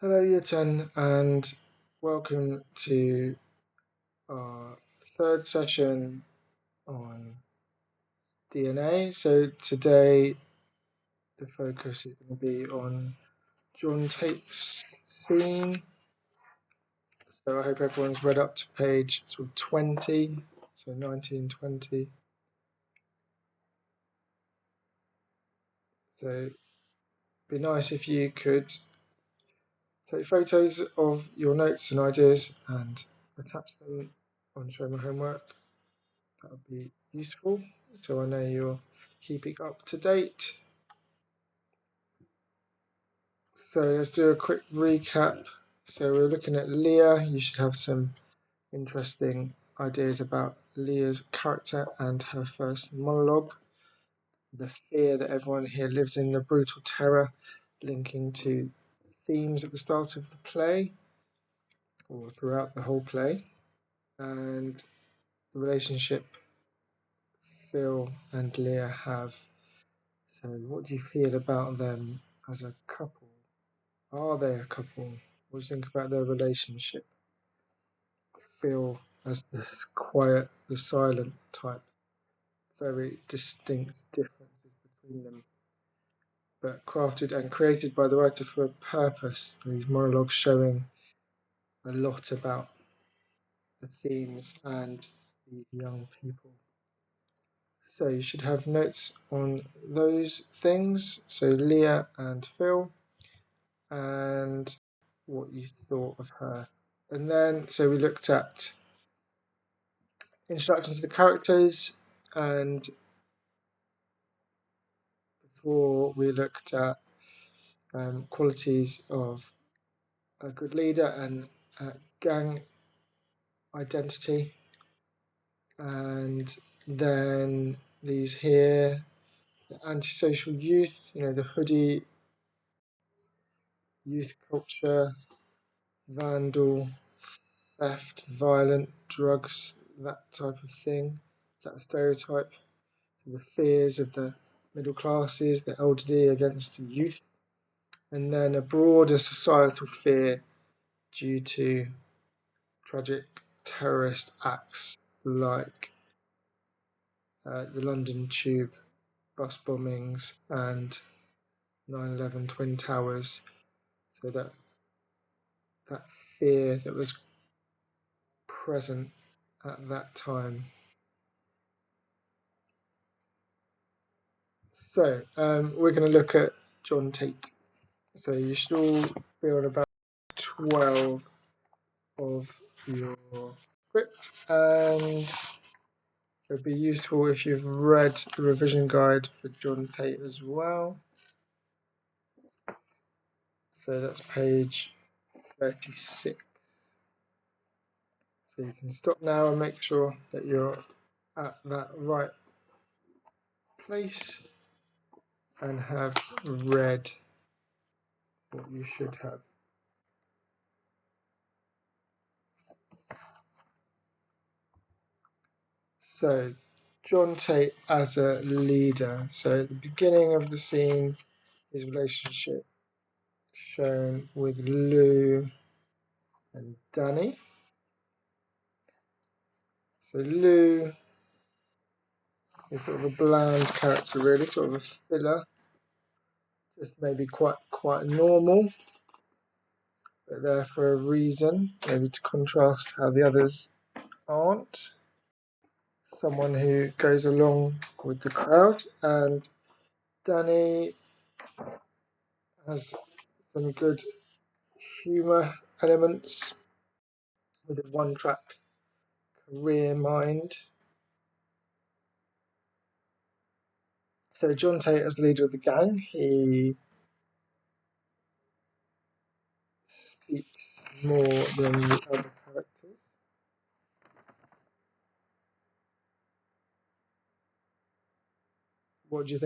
Hello, Y10, and welcome to our third session on DNA. So today the focus is going to be on John Tate's scene. So I hope everyone's read up to page 20, so 1920. So it'd be nice if you could take photos of your notes and ideas and attach them on Show My Homework. That would be useful, so I know you're keeping up to date. So let's do a quick recap. So we're looking at Leah. You should have some interesting ideas about Leah's character and her first monologue. The fear that everyone here lives in, the brutal terror, linking to themes at the start of the play or throughout the whole play, and the relationship Phil and Leah have. So what do you feel about them as a couple? Are they a couple? What do you think about their relationship? Phil as this quiet, the silent type. Very distinct differences between them, but crafted and created by the writer for a purpose. These monologues showing a lot about the themes and these young people. So you should have notes on those things. So Leah and Phil, and what you thought of her. And then, so we looked at introduction to the characters, and before we looked at qualities of a good leader and gang identity, and then these here, the antisocial youth, the hoodie, youth culture, vandal, theft, violent, drugs, that type of thing, that stereotype. So the fears of the middle classes, the elderly against the youth, and then a broader societal fear due to tragic terrorist acts like the London Tube bus bombings and 9/11 Twin Towers. So that fear that was present at that time. So we're going to look at John Tate. So you should all be on about 12 of your script, and it would be useful if you've read the revision guide for John Tate as well. So that's page 36. So you can stop now and make sure that you're at that right place and have read what you should have. So John Tate as a leader. So at the beginning of the scene, his relationship shown with Lou and Danny. So Lou is sort of a bland character, really, sort of a filler, just maybe quite normal, but there for a reason, maybe to contrast how the others aren't. Someone who goes along with the crowd, and Danny has some good humour elements with a one-track career mind. So John Tate as the leader of the gang, he speaks more than the other characters. What do you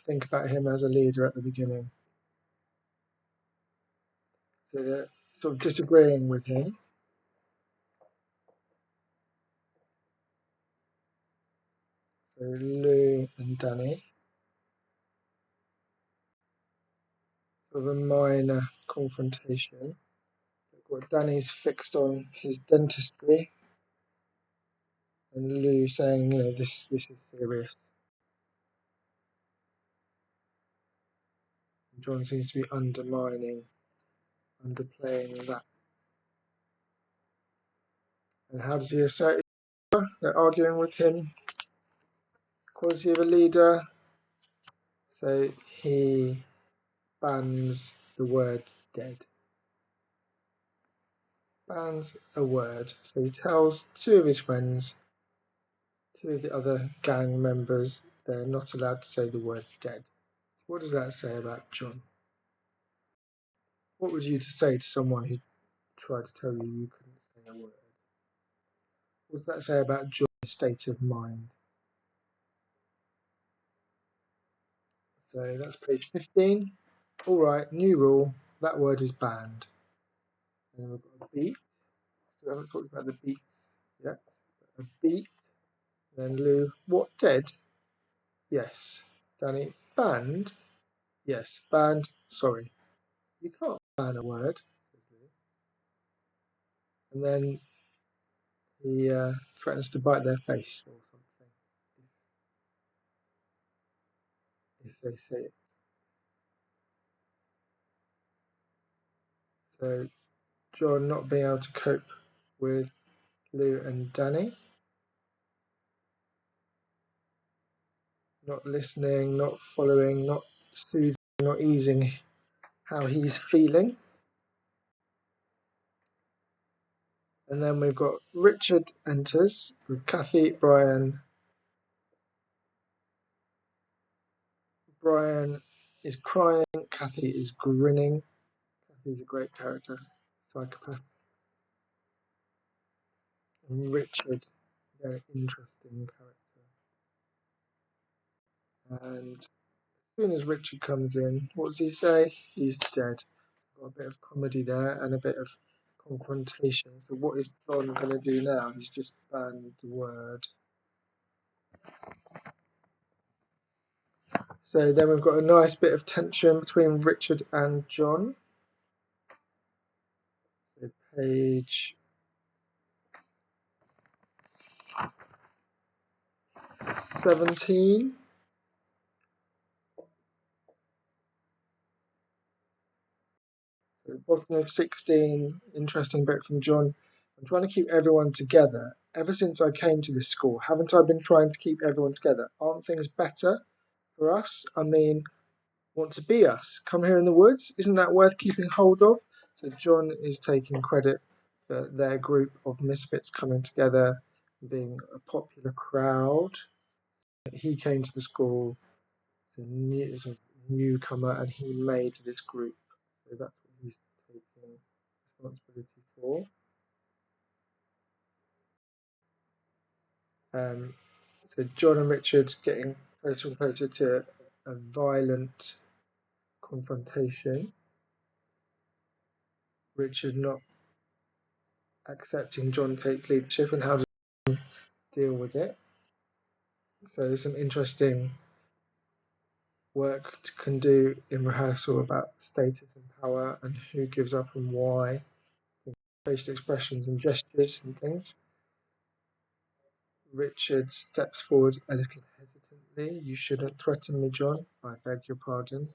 think about him as a leader at the beginning? So they're sort of disagreeing with him. So Lou and Danny, sort of a minor confrontation. Look what Danny's fixed on his dentistry, and Lou saying, you know, this is serious. John seems to be underplaying that. And how does he assert it? They're arguing with him. Quality of a leader. So he bans the word dead. Bans a word. So he tells two of his friends, two of the other gang members, they're not allowed to say the word dead. So what does that say about John? What would you say to someone who tried to tell you you couldn't say a word? What does that say about John's state of mind? So that's page 15. All right, new rule. That word is banned. And then we've got a beat. Still haven't talked about the beats yet. A beat. Then Lou, what, dead? Yes. Danny, banned? Yes, banned. Sorry. You can't ban a word. And then he threatens to bite their face or something if they say it. So John not being able to cope with Lou and Danny, not listening, not following, not soothing, not easing how he's feeling. And then we've got Richard enters with Kathy, Brian. Brian is crying, Kathy is grinning. Kathy's a great character, psychopath. And Richard, very interesting character. And as soon as Richard comes in, what does he say? He's dead. Got a bit of comedy there and a bit of confrontation. So what is John going to do now? He's just banned the word. So then we've got a nice bit of tension between Richard and John. So page 17. So the bottom of 16, interesting bit from John. I'm trying to keep everyone together. Ever since I came to this school, haven't I been trying to keep everyone together? Aren't things better for us? I mean, want to be us. Come here in the woods. Isn't that worth keeping hold of? So John is taking credit for their group of misfits coming together, being a popular crowd. He came to the school as a newcomer and he made this group. So that's what he's taking responsibility for. So John and Richard getting closer and closer to a violent confrontation. Richard not accepting John Tate's leadership and how to deal with it. So there's some interesting work to can do in rehearsal about status and power and who gives up and why, facial expressions and gestures and things. Richard steps forward a little hesitantly. You shouldn't threaten me, John. I beg your pardon.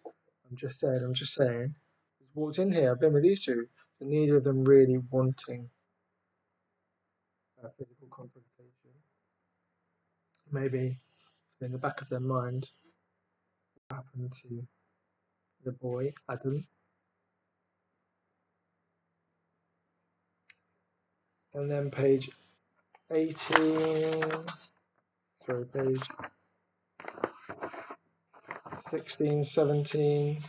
I'm just saying. He's walked in here. I've been with these two. So neither of them really wanting a physical confrontation. Maybe in the back of their mind what happened to the boy, Adam. And then page 18, sorry, page 16, 17.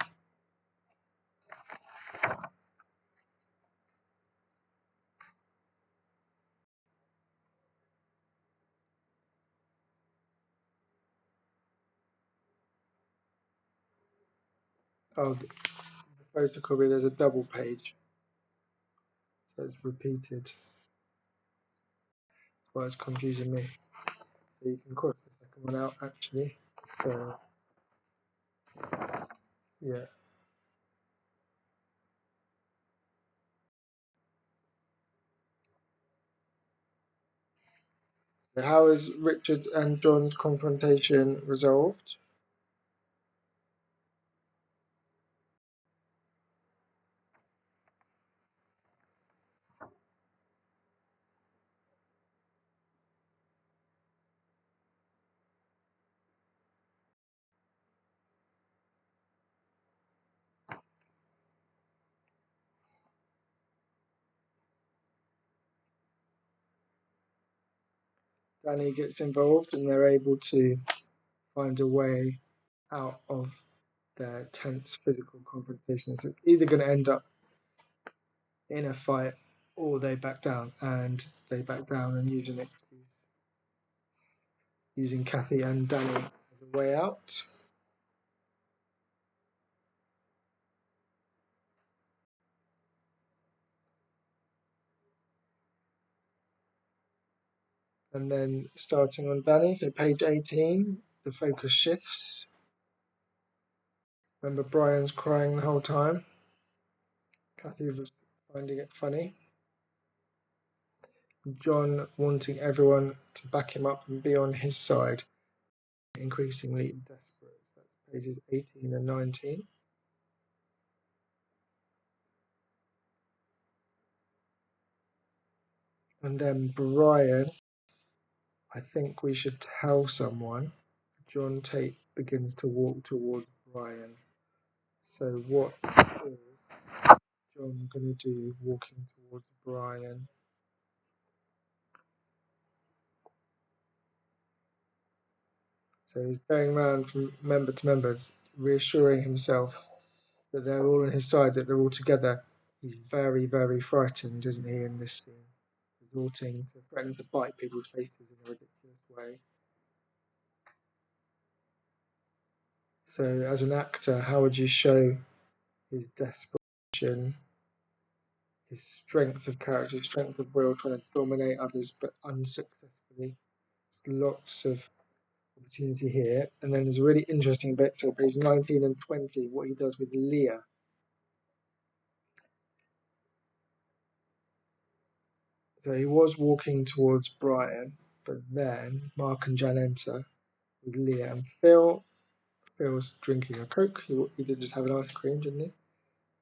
Oh, the photocopy, there's a double page. So it's repeated. That's why it's confusing me. So you can cross the second one out actually. So, yeah. So how is Richard and John's confrontation resolved? Danny gets involved and they're able to find a way out of their tense physical confrontations. It's either going to end up in a fight or they back down, and they back down and using Kathy and Danny as a way out. And then starting on Danny, so page 18, the focus shifts. Remember, Brian's crying the whole time. Kathy was finding it funny. John wanting everyone to back him up and be on his side, increasingly desperate. So that's pages 18 and 19. And then Brian, I think we should tell someone. John Tate begins to walk towards Brian. So what is John going to do walking towards Brian? So he's going around from member to member, reassuring himself that they're all on his side, that they're all together. He's very, very frightened, isn't he, in this scene? Resorting to threatening to bite people's faces in a ridiculous way. So as an actor, how would you show his desperation, his strength of character, his strength of will, trying to dominate others but unsuccessfully? There's lots of opportunity here. And then there's a really interesting bit, so page 19 and 20, what he does with Leah. So he was walking towards Brian, but then Mark and Jan enter with Leah and Phil. Phil's drinking a Coke. He did just have an ice cream, didn't he?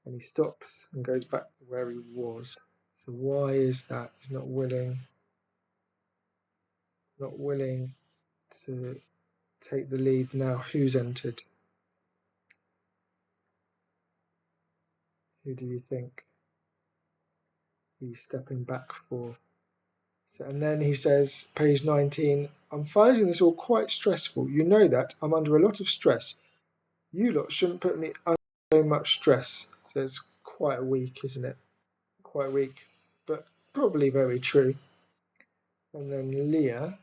And he stops and goes back to where he was. So why is that? He's not willing to take the lead now. Who's entered? Who do you think he's stepping back for? So, and then he says, page 19, I'm finding this all quite stressful. You know that. I'm under a lot of stress. You lot shouldn't put me under so much stress. So it's quite weak, isn't it? Quite weak, but probably very true. And then Leah,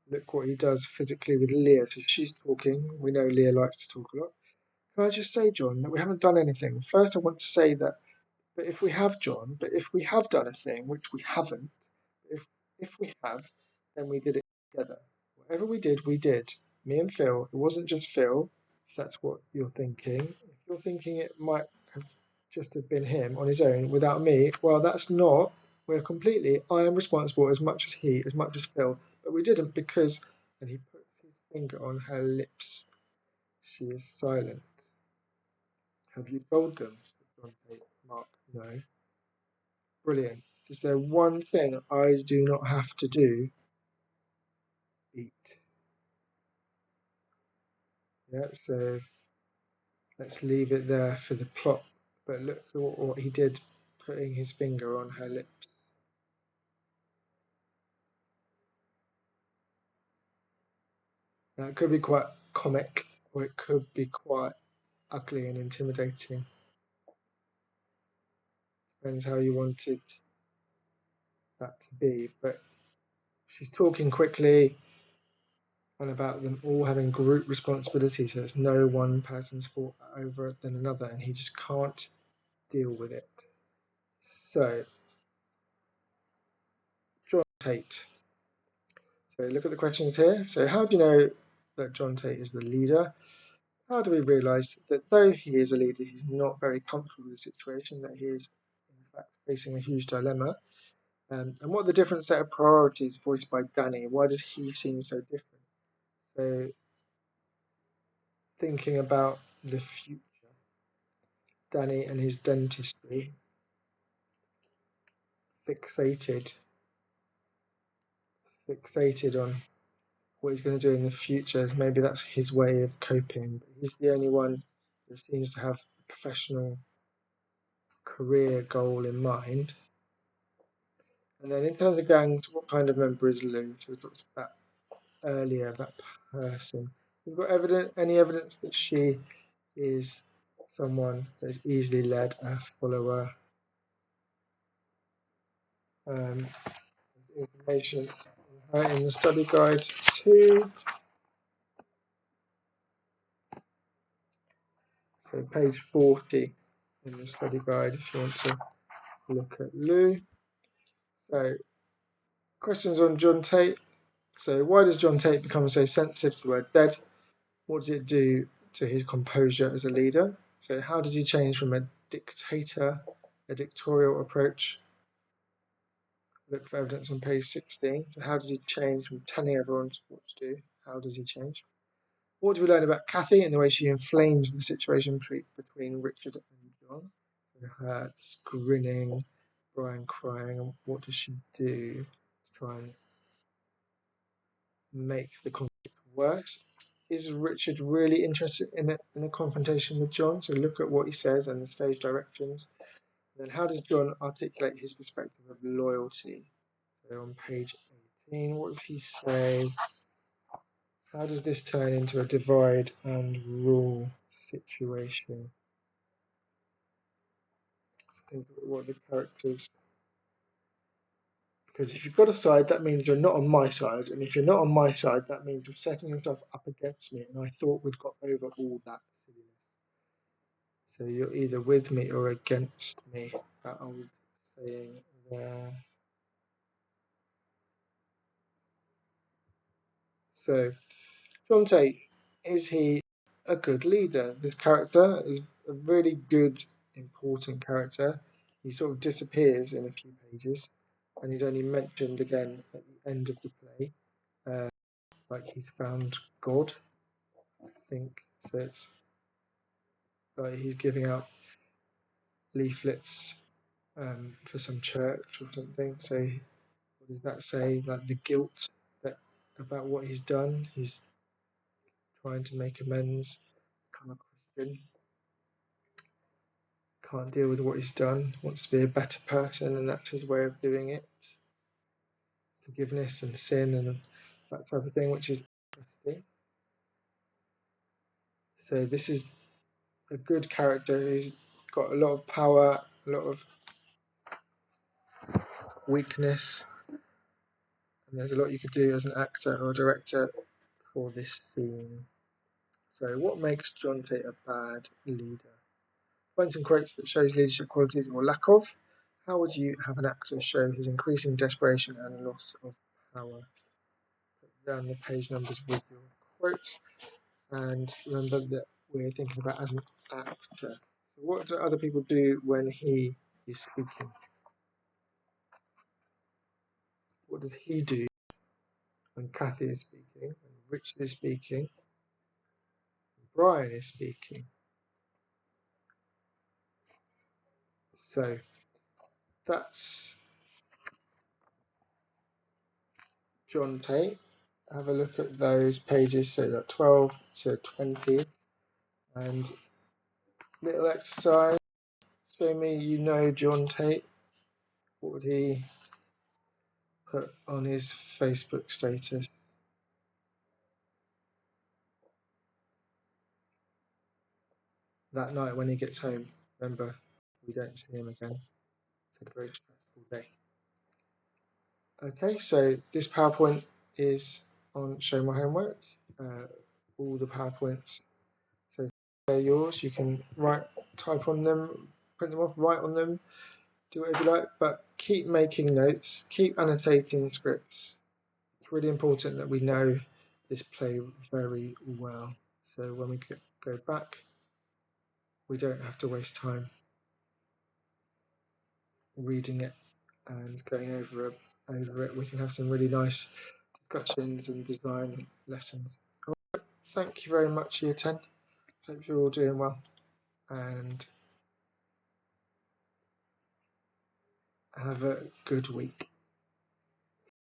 look what he does physically with Leah. So she's talking. We know Leah likes to talk a lot. Can I just say, John, that we haven't done anything? First, I want to say that, but if we have, John, but if we have done a thing, which we haven't, if we have, then we did it together. Whatever we did, we did. Me and Phil. It wasn't just Phil, if that's what you're thinking. If you're thinking it might have just have been him on his own without me, well, that's not. We're completely, I am responsible as much as he, as much as Phil. But we didn't because, and he puts his finger on her lips. She is silent. Have you told them? John Tate. Mark, no. Brilliant. Is there one thing I do not have to do? Eat. Yeah, so let's leave it there for the plot. But look at what he did, putting his finger on her lips. Now, it could be quite comic, or it could be quite ugly and intimidating. Depends how you wanted that to be. But she's talking quickly and about them all having group responsibility, so it's no one person's fault over it than another, and he just can't deal with it. So, John Tate. So look at the questions here. So how do you know that John Tate is the leader? How do we realise that though he is a leader, he's not very comfortable with the situation, that he is in fact facing a huge dilemma? And what are the different set of priorities voiced by Danny? Why does he seem so different? So thinking about the future, Danny and his dentistry, fixated on what he's going to do in the future. Maybe that's his way of coping. But he's the only one that seems to have a professional career goal in mind. And then in terms of going to what kind of member is Lou, so we talked about earlier, that person. We've got any evidence that she is someone that is easily led, a follower. Information in the study guide too. So page 40 in the study guide if you want to look at Lou. So questions on John Tate. So why does John Tate become so sensitive to the word dead? What does it do to his composure as a leader? So how does he change from a dictator, a dictatorial approach? Look for evidence on page 16. So how does he change from telling everyone what to do? How does he change? What do we learn about Kathy and the way she inflames the situation between Richard and John? So her grinning, Brian crying, and what does she do to try and make the conflict worse? Is Richard really interested in a confrontation with John? So look at what he says and the stage directions. And then how does John articulate his perspective of loyalty? So on page 18, what does he say? How does this turn into a divide and rule situation? So think of what the characters. Because if you've got a side, that means you're not on my side. And if you're not on my side, that means you're setting yourself up against me. And I thought we'd got over all that silliness. So you're either with me or against me. That old saying there. So, John Tate, is he a good leader? This character is a really good, important character. He sort of disappears in a few pages, and he's only mentioned again at the end of the play, like he's found God, I think. So it's like he's giving out leaflets for some church or something. So what does that say? Like the guilt that about what he's done. He's trying to make amends, become a Christian. Can't deal with what he's done, wants to be a better person, and that's his way of doing it. Forgiveness and sin and that type of thing, which is interesting. So this is a good character who's got a lot of power, a lot of weakness, and there's a lot you could do as an actor or a director for this scene. So what makes John Tate a bad leader? Find some quotes that shows leadership qualities or lack of. How would you have an actor show his increasing desperation and loss of power? Put down the page numbers with your quotes, and remember that we're thinking about as an actor. So what do other people do when he is speaking? What does he do when Kathy is speaking, when Richard is speaking, when Brian is speaking? So that's John Tate. Have a look at those pages, so that 12 to 20, and little exercise. Show me you know John Tate. What would he put on his Facebook status? That night when he gets home, remember, we don't see him again. It's a very stressful day. Okay, so this PowerPoint is on Show My Homework. All the PowerPoints, so they're yours. You can type on them, print them off, write on them, do whatever you like, but keep making notes, keep annotating scripts. It's really important that we know this play very well. So when we go back, we don't have to waste time reading it and going over it, we can have some really nice discussions and design lessons. All right, thank you very much, Year 10. Hope you're all doing well, and have a good week.